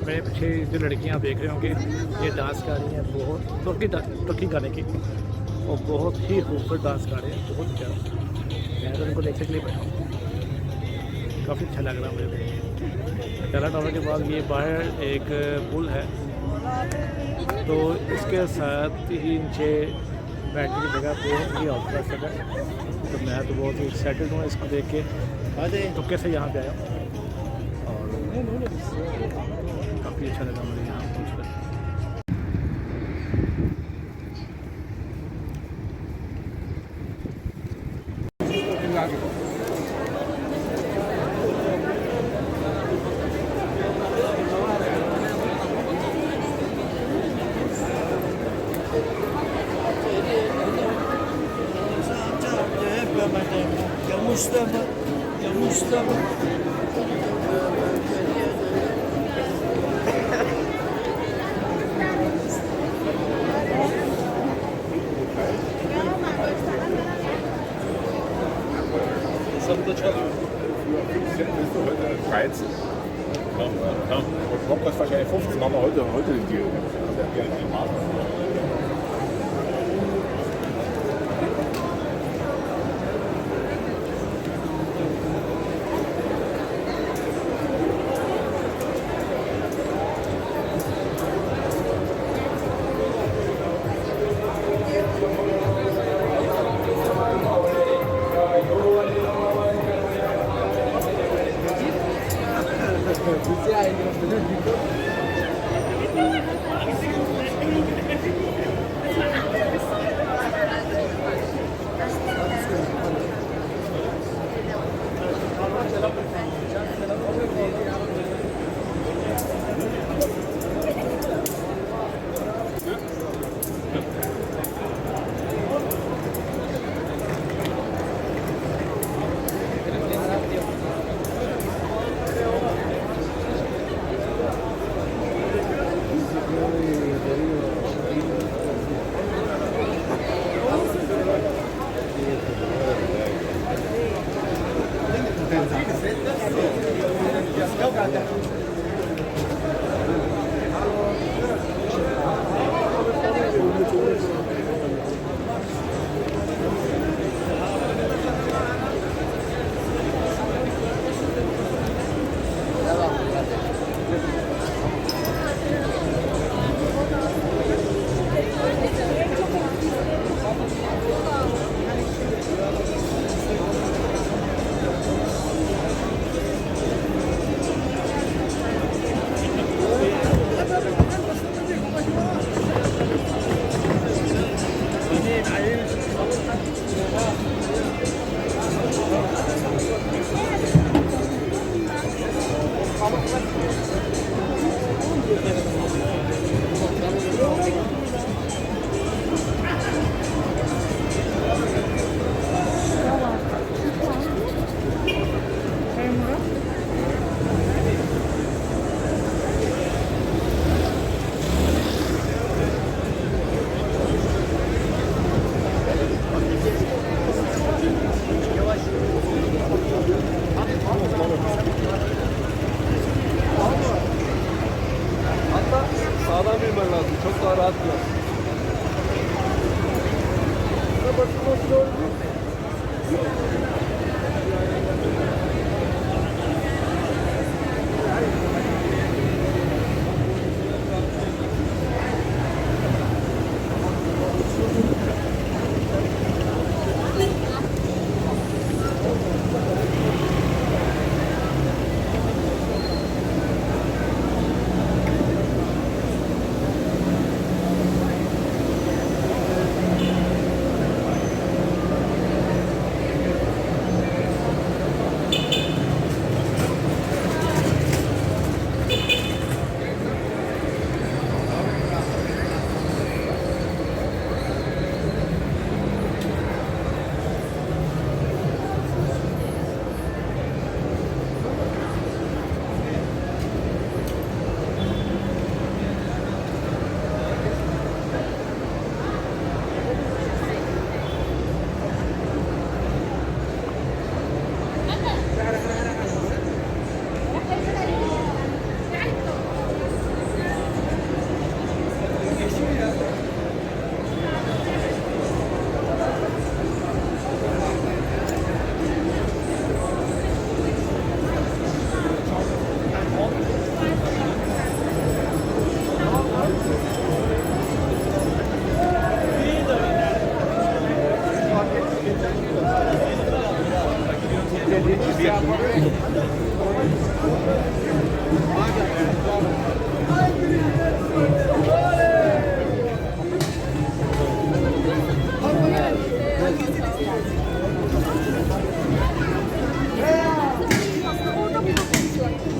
मेरे पीछे जो लड़कियां आप देख रहे होंगे ये डांस कर रही हैं, बहुत तुर्की गाने की, और बहुत ही खूबसूरत डांस कर रहे हैं, बहुत ज़्यादा। मैं तो उनको देखने के लिए बैठा हूँ, काफ़ी अच्छा लग रहा है मुझे। टाला टावर के बाद ये बाहर एक पुल है, तो इसके साथ ही नीचे बैठने की जगह बहुत ही आउटलेस है। तो मैं तो बहुत ही एक्साइटेड हूँ इसको देख के, तो कैसे यहाँ पे आया और काफ़ी अच्छा लगा मुझे यहाँ पहुँच कर। Heute 13. Und Bock kostet wahrscheinlich 15, machen wir heute den Deal. kafa rahat bırak.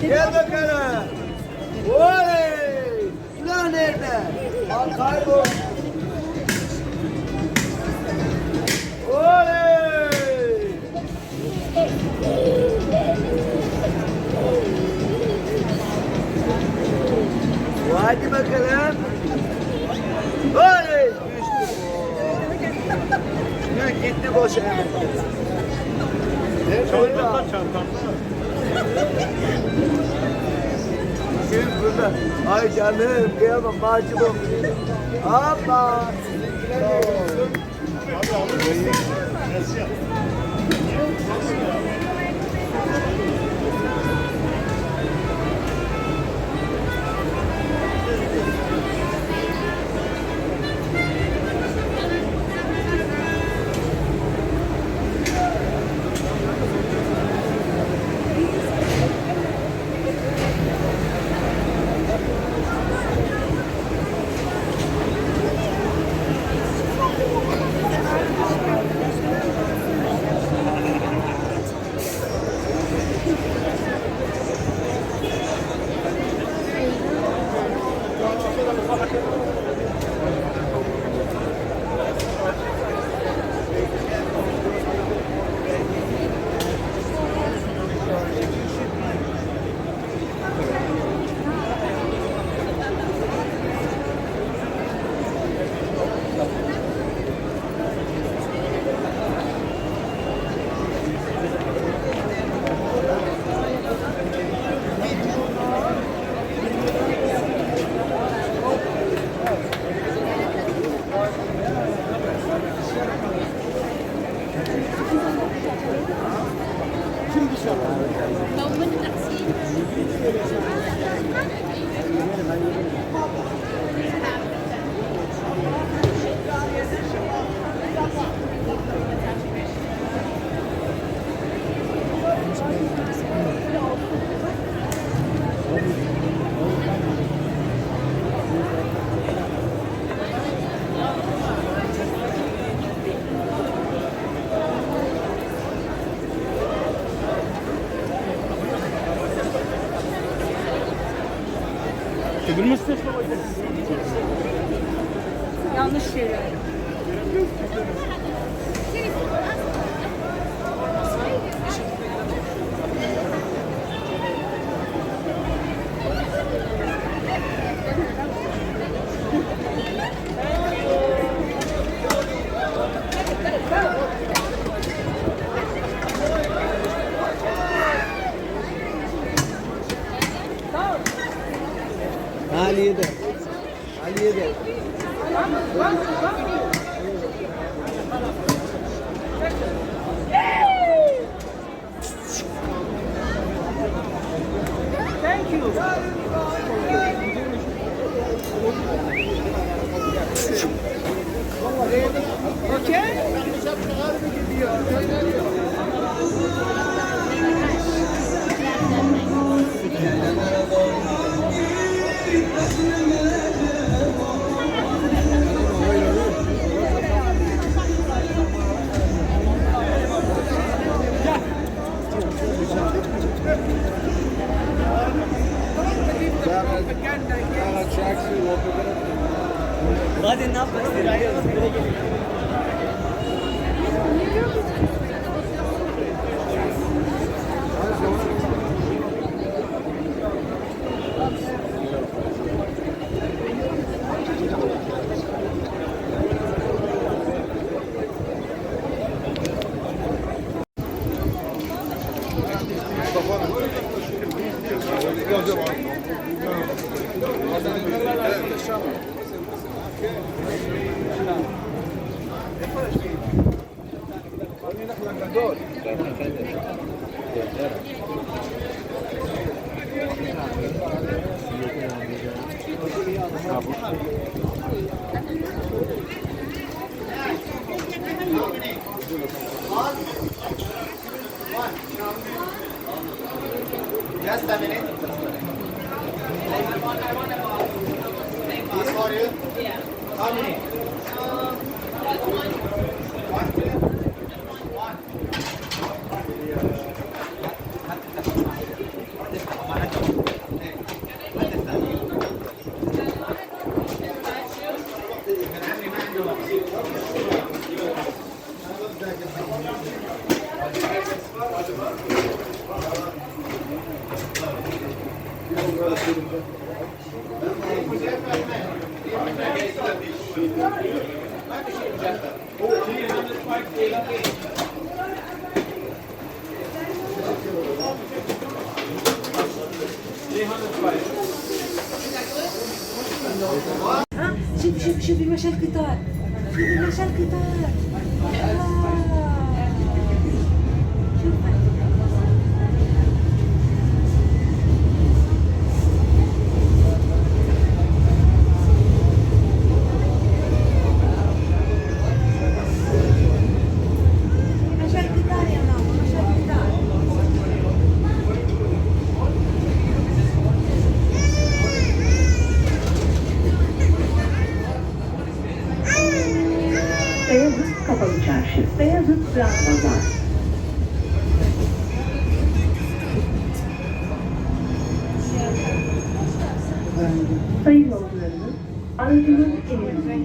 Gel bakalım. Oley! Silah nerede? Al kaybol. Oley! Hadi bakalım. Oley! Düştü. Gitti boşa. Çantamda çantamda. Şimdi burada. Ay canım kıyamam macımım. Ama. Yanlış şeyler. Aliye de. Aliye de. Hadi ne yapalım? شوفي مشى القطار شوفي مشى القطار مشى القطار يا ماما مشى القطار Beyazıt Kapalı Çarşı, Beyazıt Grand Pazar. Sayın yolcularımız, aracımız eminizde.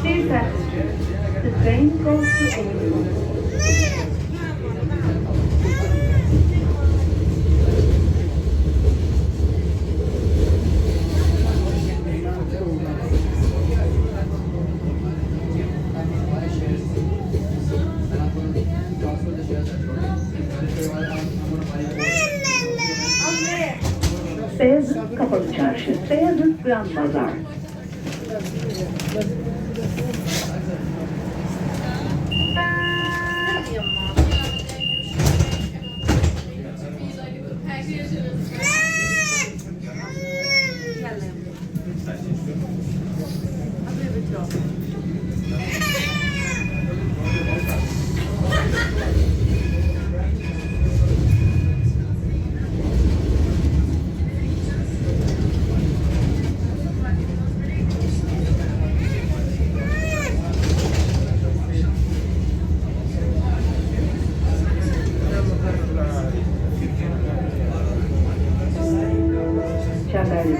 Dear passengers, the train goes to Eminönü. Beyazıt Kapalı Çarşı, Beyazıt Grand Pazar. Çemberli.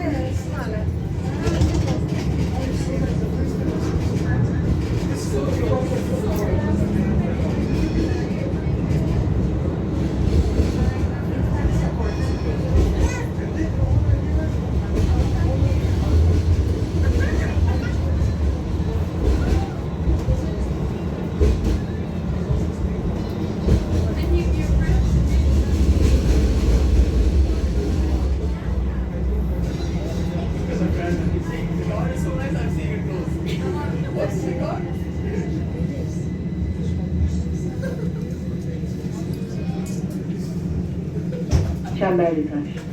Çemberli Taş.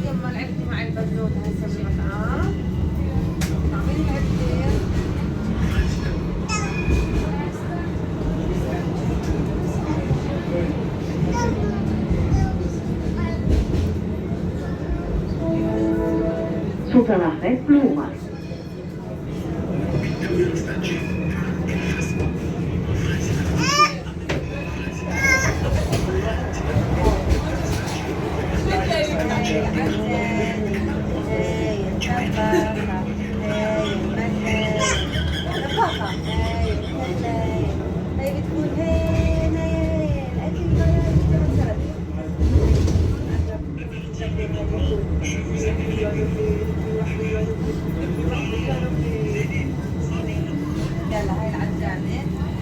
لما لعبت مع البنوت هسه بالمطعم طعمين لعبتين Totalache Blumen. يلا هاي العجانة